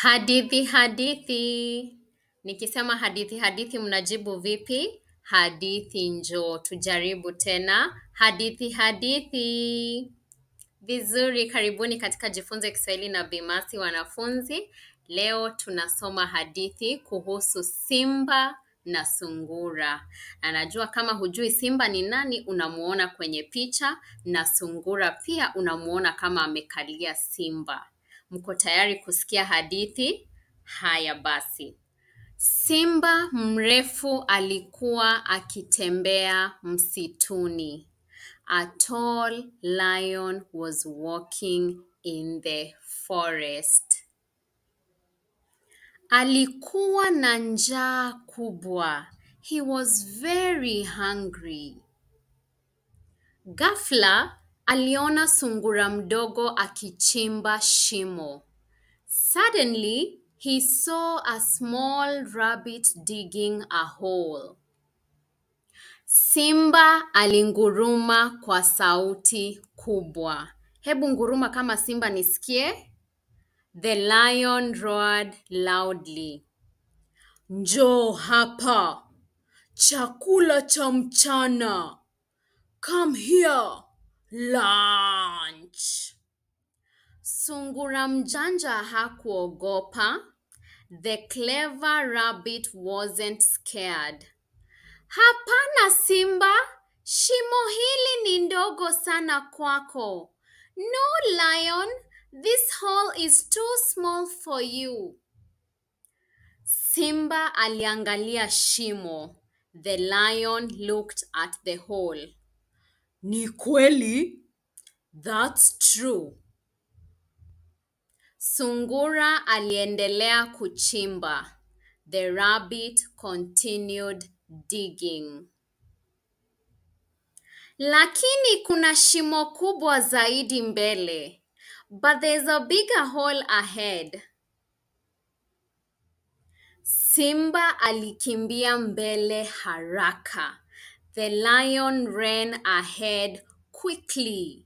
Hadithi hadithi. Nikisema hadithi hadithi mnajibu vipi? Hadithi njoo. Tujaribu tena. Hadithi hadithi. Vizuri, karibuni katika Jifunze Kiswahili na Bi Mercy wanafunzi. Leo tunasoma hadithi kuhusu Simba na Sungura. Na najua kama hujui Simba ni nani, unamuona kwenye picha, na Sungura pia unamuona kama amekalia Simba. Mko tayari kusikia hadithi? Haya basi. Simba mrefu alikuwa akitembea msituni. A tall lion was walking in the forest. Alikuwa na njaa kubwa. He was very hungry. Ghafla, aliona sungura mdogo akichimba shimo. Suddenly, he saw a small rabbit digging a hole. Simba alinguruma kwa sauti kubwa. Hebu nguruma kama simba nisikie. The lion roared loudly. Njoo hapa. Chakula cha mchana. Come here. Lunch. Sungura mjanja hakuogopa. The clever rabbit wasn't scared. Hapana Simba, shimo hili ni ndogo sana kwako. No lion, this hole is too small for you. Simba aliangalia shimo. The lion looked at the hole. Ni kweli? That's true. Sungura aliendelea kuchimba. The rabbit continued digging. Lakini kuna shimo kubwa zaidi mbele. But there's a bigger hole ahead. Simba alikimbia mbele haraka. The lion ran ahead quickly.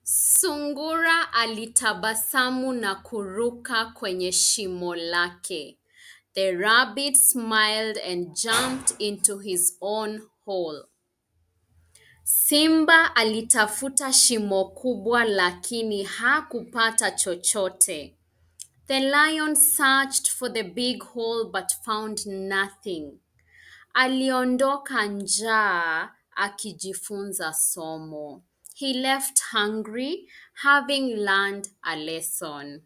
Sungura alitabasamu na kuruka kwenye shimo lake. The rabbit smiled and jumped into his own hole. Simba alitafuta shimo kubwa lakini hakupata chochote. The lion searched for the big hole but found nothing. Aliondoka njaa akijifunza somo. He left hungry, having learned a lesson.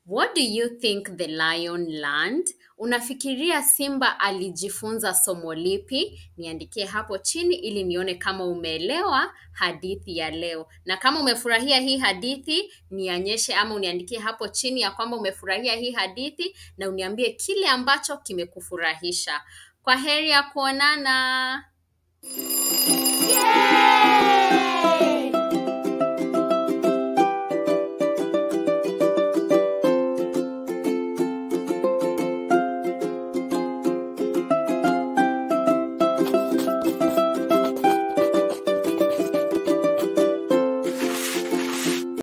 What do you think the lion learned? Unafikiria Simba alijifunza somo lipi? Niandikie hapo chini ili nione kama umeelewa hadithi ya leo. Na kama umefurahia hii hadithi, nionyeshe ama uniandikie hapo chini ya kwamba umefurahia hii hadithi na uniambie kile ambacho kimekufurahisha. Kwaheri ya kuonana. Yay!